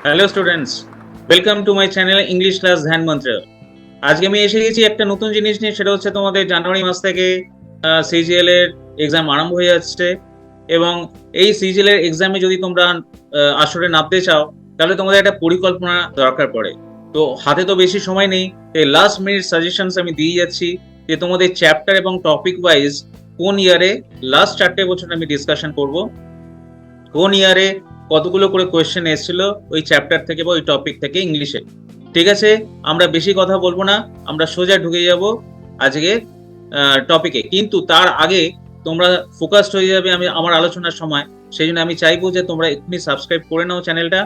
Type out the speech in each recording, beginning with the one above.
Hello students, welcome to my channel English class ধ্যান মন্ত্র। আজকে আমি এসে গেছি একটা নতুন জিনিস নিয়ে, সেটা হচ্ছে তোমাদের জানুয়ারি মাস থেকে সিজিএল এর এক্সাম আরম্ভ হয়ে যাচ্ছে। এবং এই সিজিএল এর এক্সামে যদি তোমরা আসরে নামতে চাও, তাহলে তোমাদের একটা পরিকল্পনা দরকার পড়ে। তো হাতে তো বেশি সময় নেই, এই লাস্ট মিনিট সাজেশনস আমি দিয়ে যাচ্ছি যে তোমাদের চ্যাপ্টার এবং টপিক ওয়াইজ কোন ইয়ারে লাস্ট 4টে বছর আমি ডিসকাশন করব, কোন ইয়ারে কতগুলো করে কোয়েশ্চেন এসেছিল ওই চ্যাপ্টার থেকে বা ওই টপিক থেকে ইংলিশে। ঠিক আছে, আমরা বেশি কথা বলবো না, আমরা সোজা ঢুকে যাব আজকে টপিকে। কিন্তু তার আগে তোমরা ফোকাসড হয়ে যাবে আমি আমার আলোচনার সময়, সেই জন্য আমি চাইবো যে তোমরা এক্ষুনি সাবস্ক্রাইব করে নাও চ্যানেলটা,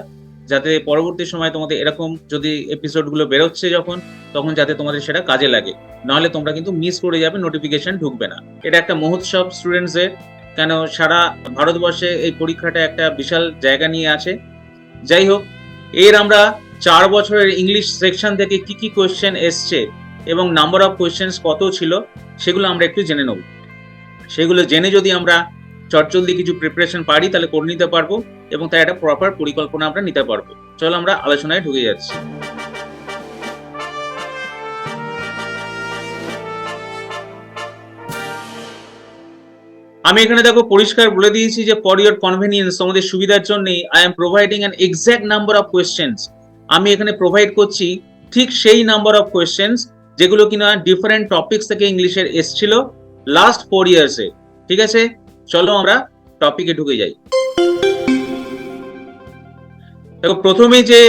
যাতে পরবর্তী সময় তোমাদের এরকম যদি এপিসোডগুলো বেরোচ্ছে তখন যাতে তোমাদের সেটা কাজে লাগে। নাহলে তোমরা কিন্তু মিস করে যাবে, নোটিফিকেশন ঢুকবে না। এটা একটা মহোৎসব স্টুডেন্টসদের, কেন সারা ভারতবর্ষে এই পরীক্ষাটা একটা বিশাল জায়গা নিয়ে আছে। যাই হোক, এর আমরা 4 বছরের ইংলিশ সেকশন থেকে কি কি কোয়েশ্চেন এসছে এবং নাম্বার অফ কোয়েশ্চেন্স কত ছিল সেগুলো আমরা একটু জেনে নেব। সেগুলো জেনে যদি আমরা চটজলদি কিছু প্রিপারেশন পারি তাহলে করে নিতে পারবো, এবং তার একটা প্রপার পরিকল্পনা আমরা নিতে পারবো। চলো আমরা আলোচনায় ঢুকে যাচ্ছি। আমি এখানে দেখো পরিষ্কার বলে দিয়েছি যে ফর ইওর কনভেনিয়েন্স, তোমাদের সুবিধার জন্য I am providing an exact number of questions. আমি এখানে প্রোভাইড করছি ঠিক সেই নাম্বার অফ কোয়েশ্চেন্স যেগুলো কিনা ডিফারেন্ট টপিকস থেকে ইংলিশের এসছিল লাস্ট 4 ইয়ার্সে। ঠিক আছে, চলো আমরা টপিকে ঢুকে যাই। দেখো প্রথমে যে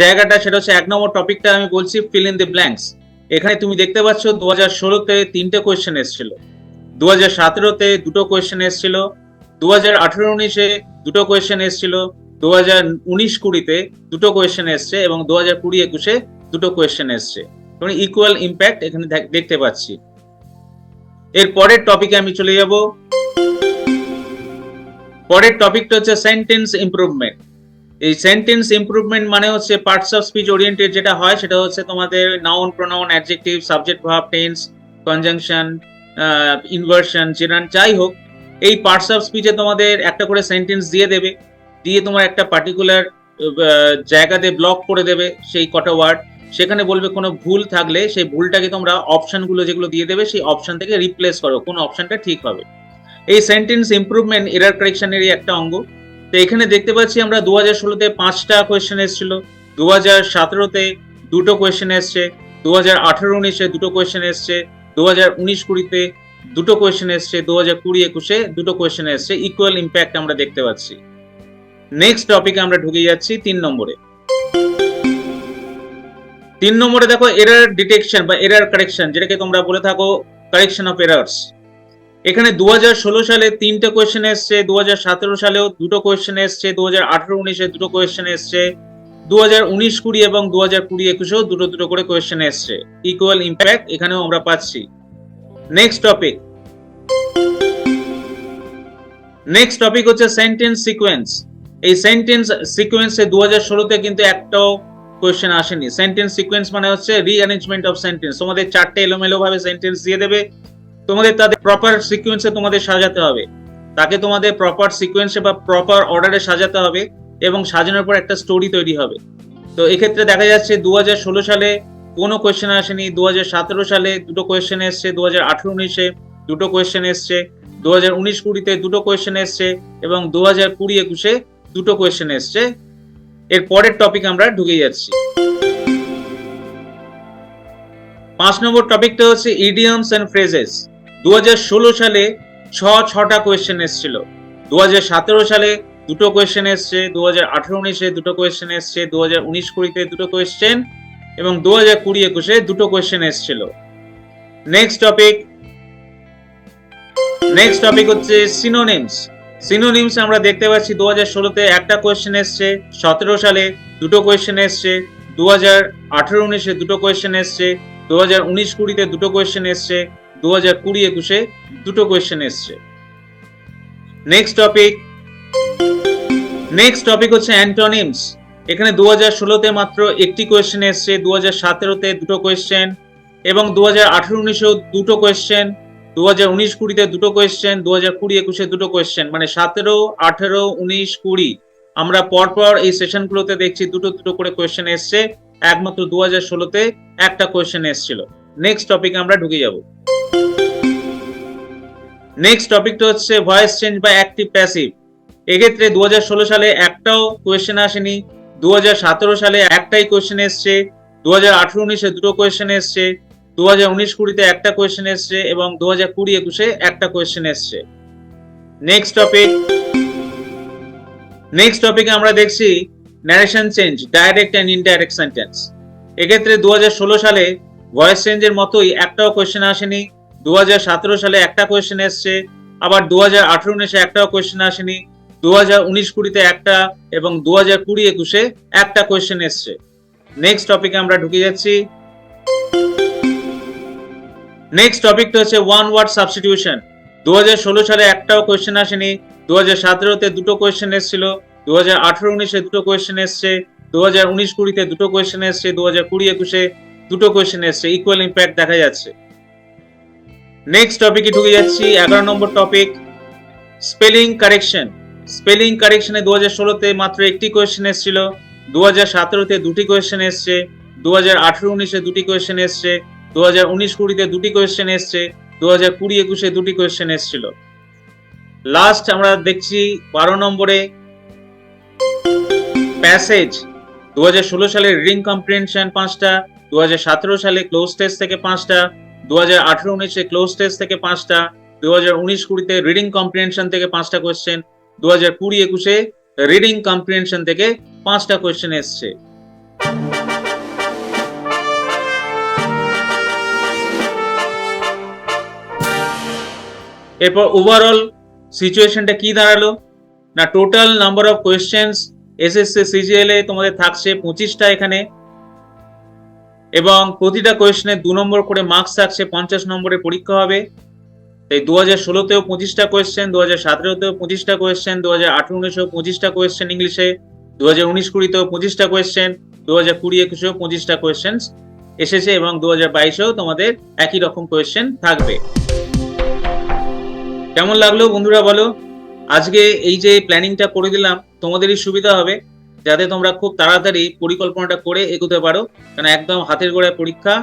জায়গাটা সেটা হচ্ছে 1 নম্বর টপিকটা আমি বলছি ফিল ইন দ্য ব্ল্যাঙ্কস। এখানে তুমি দেখতে পাচ্ছ 2016তে 3টে কোয়েশ্চেন এসেছিল, 2017তে 2টো কোয়েশ্চেন এসেছিল, 2018-19-এ 2টো কোয়েশ্চেন এসেছিল, 2019-20-তে 2টো কোয়েশ্চেন এসছে, এবং 2020-21-এ 2টো কোয়েশ্চেন এসছে। মানে ইকুয়াল ইম্প্যাক্ট এখানে দেখতে পাচ্ছি। এর পরের টপিকে আমি চলে যাব। পরের টপিকটা হচ্ছে সেন্টেন্স ইমপ্রুভমেন্ট। এই সেন্টেন্স ইমপ্রুভমেন্ট মানে হচ্ছে পার্টস অফ স্পিচ ওরিয়েন্টেড যেটা হয় সেটা হচ্ছে তোমাদের noun, pronoun, adjective, subject, verb, tense, conjunction, inversion, general, যাই হোক এই পার্টস অফ স্পিচে তোমাদের একটা করে সেন্টেন্স দিয়ে দেবে, দিয়ে তোমার একটা পার্টিকুলার জায়গাতে ব্লক করে দেবে সেই কটা ওয়ার্ড। সেখানে বলবে কোনো ভুল থাকলে সেই ভুলটাকে তোমরা অপশনগুলো যেগুলো দিয়ে দেবে সেই অপশন থেকে রিপ্লেস করো, কোন অপশনটা ঠিক হবে। এই সেন্টেন্স ইমপ্রুভমেন্ট এরার কারেকশনেরই একটা অঙ্গ। তো এখানে দেখতে পাচ্ছি আমরা 2016-তে 5টা কোয়েশ্চেন এসেছিল, 2017-তে 2টো কোয়েশ্চেন এসছে, 2018-19-এ 2টো কোয়েশ্চেন এসছে, 2019-20-তে 2টো কোয়েশ্চেন এসছে, 2020-21-এ 2টো কোয়েশ্চেন এসছে। ইকুয়াল ইম্প্যাক্ট আমরা দেখতে পাচ্ছি। নেক্সট টপিকে আমরা ঢুকে যাচ্ছি 3 নম্বরে। 3 নম্বরে দেখো এরার ডিটেকশন বা এরার কারেকশন, যেটাকে তোমরা বলে থাকো কারেকশন অফ এরার্স। এখানে 2016 সালে 3টে কোয়েশ্চেন এসছে, 2017 সালেও 2টো কোয়েশ্চেন এসছে, 2018-19-এ 2টো কোয়েশ্চেন এসছে, 2019-20 এবং 2020-21-এও 2টো করে কোয়েশ্চেন এসছে। ইকুয়াল ইম্প্যাক্ট এখানেও আমরা পাচ্ছি। নেক্সট টপিক হচ্ছে সেন্টেন্স সিকোয়েন্স। এই সেন্টেন্স সিকোয়েন্সে 2016-তে কিন্তু একটাও কোয়েশ্চেন আসেনি। সেন্টেন্স সিকোয়েন্স মানে হচ্ছে রিঅ্যারেঞ্জমেন্ট অফ সেন্টেন্স। তোমাদের 4টে এলোমেলো ভাবে সেন্টেন্স দিয়ে দেবে, তোমাদের তাদের প্রপার সিকোয়েন্সে তোমাদের সাজাতে হবে, তাকে তোমাদের প্রপার সিকোয়েন্সে বা প্রপার অর্ডারে সাজাতে হবে, এবং সাজানোর পর একটা স্টোরি তৈরি হবে। তো এক্ষেত্রে দেখা যাচ্ছে 2016 সালে কোনো কোয়েশ্চেন আসেনি, 2017 সালে 2টো কোয়েশ্চেন এসছে, 2018-19-এ 2টো কোয়েশ্চেন এসছে, 2019-20-তে 2টো কোয়েশ্চেন এসছে, এবং 2020-21-এ 2টো কোয়েশ্চেন এসছে। এর পরের টপিক আমরা ঢুকে যাচ্ছি। 5 নম্বর টপিকটা হচ্ছে ইডিয়মস এন্ড ফ্রেজেস। 2016 সালে 6টা কোয়েশ্চেন এসেছিল, 2017 সালে 2টো কোয়েশ্চেন এসছে, 2018-19-এ 2টো কোয়েশ্চেন এসছে, 2019-20-তে 2টো কোয়েশ্চেন, এবং 2020-21-এ 2টো কোয়েশ্চেন এসেছিল। নেক্সট টপিক হচ্ছে সিনোনিমস। সিনোনিমস আমরা দেখতে পাচ্ছি 2016-তে একটা কোয়েশ্চেন এসছে, 17 সালে 2টো কোয়েশ্চেন এসছে, 2018-19-এ 2টো কোয়েশ্চেন এসছে, 2019-20-তে 2টো কোয়েশ্চেন এসছে, 2020-21-এ 2টো কোয়েশ্চেন এসছে। নেক্সট টপিক হচ্ছে অ্যান্টোনিমস। এখানে 2016-তে মাত্র একটি কোয়েশ্চেন এসছে, 2017-তে 2টো কোয়েশ্চেন, এবং 2018-19-এও 2টো কোয়েশ্চেন, 2019-20-তে 2টো কোয়েশ্চেন, 2020-21-এ 2টো কোয়েশ্চেন। মানে 17, 18, 19, 20 আমরা পরপর এই সেশনগুলোতে দেখছি দুটো দুটো করে কোয়েশ্চেন এসছে, একমাত্র 2016-তে একটা কোয়েশ্চেন এসেছিল। নেক্সট টপিকে আমরা ঢুকে যাব। নেক্সট টপিকটা হচ্ছে ভয়েস চেঞ্জ বা অ্যাক্টিভ প্যাসিভ। এক্ষেত্রে 2016 সালে একটাও কোয়েশ্চেন আসেনি, 2017 সালে একটাই কোয়েশ্চেন এসছে, 2018-19-এ দুটো কোয়েশ্চেন এসছে, 2019-20-তে একটা কোয়েশ্চেন এসছে এবং 2020-21-এ একটা কোয়েশ্চেন এসছে। নেক্সট টপিকে আমরা দেখছি narration change, direct and indirect sentence. এক্ষেত্রে 2016 সালে ভয়েস চেঞ্জের মতোই একটাও কোয়েশ্চেন আসেনি, 2017 সালে একটা কোয়েশ্চেন এসছে, আবার 2018-19-এ একটাও কোয়েশ্চেন আসেনি, 2019-20-তে একটা এবং 2020-21-এ একটা কোয়েশ্চেন এসছে। নেক্সট টপিকে আমরা ঢুকে যাচ্ছি। নেক্সট টপিকটা হচ্ছে ওয়ান ওয়ার্ড সাবস্টিটিউশন। 2016 সালে একটাও কোয়েশ্চেন আসেনি, 2017-তে দুটো কোয়েশ্চেন এসেছিল, 2018-19-এ দুটো কোয়েশ্চেন এসছে, 2019-20-তে দুটো কোয়েশ্চেন এসছে, 2020-21-এ দুটো কোয়েশ্চেন এসছে। ইকুয়াল ইম্প্যাক্ট দেখা যাচ্ছে। নেক্সট টপিকে ঢুকে যাচ্ছি, 11 নম্বর টপিক, স্পেলিং কারেকশন। স্পেলিং কারেকশনে 2016-তে মাত্র একটি কোয়েশ্চেন এসেছিল, 2017-তে দুটি কোয়েশ্চেন এসছে, 2018-19-এ দুটি কোয়েশ্চেন এসছে, 2019-20-তে দুটি কোয়েশ্চেন এসছে, 2020-21-এ দুটি কোয়েশ্চেন এসেছিল। লাস্ট আমরা দেখছি 12 নম্বরে প্যাসেজ। 2016 সালে রিডিং কম্প্রিহেনশন 5টা, 2017 সালে ক্লোজ টেস্ট থেকে 5টা, 2018-19-এ ক্লোজ টেস্ট থেকে 5টা, 2019-20-তে রিডিং কম্প্রিহেনশন থেকে 5টা কোয়েশ্চেন, 2020-21-এ রিডিং কম্প্রিহেনশন থেকে 5টা কোয়েশ্চেন এসছে। এরপর ওভারঅল সিচুয়েশনটা কি দাঁড়ালো না, total number of questions SSC CGL এ তোমাদের থাকছে 25টা এখানে, এবং প্রতিটা কোয়েশ্চেনে 2 নম্বর করে মার্কস থাকছে, 50 নম্বরের পরীক্ষা হবে। তাই 2016-তেও 25টা কোয়েশ্চেন, 2017-তেও 25টা কোয়েশ্চেন, 2018-19-এও 25টা কোয়েশ্চেন ইংলিশে, 2019-20-তেও 25টা কোয়েশ্চেন, 2020-21-এও 25টা কোয়েশ্চেন এসেছে এবং 2022-এও তোমাদের একই রকম কোয়েশ্চেন থাকবে। কেমন লাগলো বন্ধুরা বলো? আজকে এই যে প্ল্যানিংটা করে দিলাম তোমাদেরই সুবিধা হবে, যাতে তোমরা খুব তাড়াতাড়ি পরিকল্পনাটা করে এগোতে পারো, কারণ একদম হাতের গোড়ায় পরীক্ষা।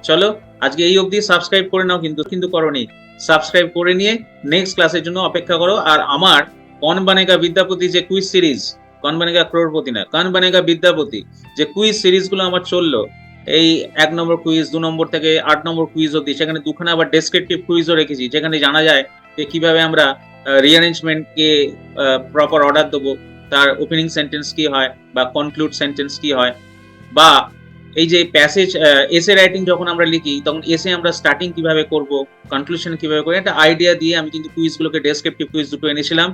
চলো আজকে এই অবধি, সাবস্ক্রাইব করে নাও, কিন্তু করোনি, সাবস্ক্রাইব করে নিয়ে নেক্সট ক্লাসের জন্য অপেক্ষা করো। আর আমার কন বানেগা বিদ্যাপতি যে কুইজ সিরিজ, কন বানেগা ক্রোড়পতি না, কন বানেগা বিদ্যাপতি যে কুইজ সিরিজগুলো আমার চললো, এই 1 নম্বর কুইজ, 2 নম্বর থেকে 8 নম্বর কুইজ অবধি, সেখানে দুখানা আবার ডেসক্রিপটিভ কুইজও রেখেছি, যেখানে জানা যায় যে কিভাবে আমরা রিঅ্যারেঞ্জমেন্টকে প্রপার অর্ডার দেবো, তার ওপেনিং সেন্টেন্স কি হয় বা কনক্লুড সেন্টেন্স কি হয়, বা এই যে প্যাসেজ এসে রাইটিং যখন আমরা লিখি তখন এসে আমরা স্টার্টিং কিভাবে করব, কনক্লুশন কিভাবে করব, একটা আইডিয়া দিয়ে আমি কিন্তু কুইজগুলোকে, ডেসক্রিপটিভ কুইজ দুটো এনেছিলাম।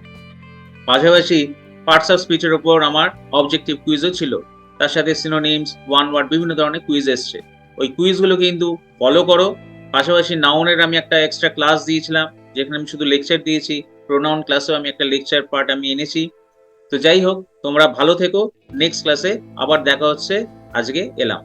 পাশাপাশি পার্টস অফ স্পিচের উপর আমার অবজেক্টিভ কুইজও ছিল, তার সাথে সিনোনিমস, ওয়ান ওয়ার্ড, বিভিন্ন ধরনের কুইজ এসছে। ওই কুইজগুলো কিন্তু ফলো করো। পাশাপাশি নাউনের আমি একটা এক্সট্রা ক্লাস দিয়েছিলাম, যেখানে আমি শুধু লেকচার দিয়েছি, প্রোনাউন ক্লাসেও আমি একটা লেকচার পার্ট আমি এনেছি। তো যাই হোক, তোমরা ভালো থেকো, নেক্সট ক্লাসে আবার দেখা হচ্ছে, আজকে এলাম।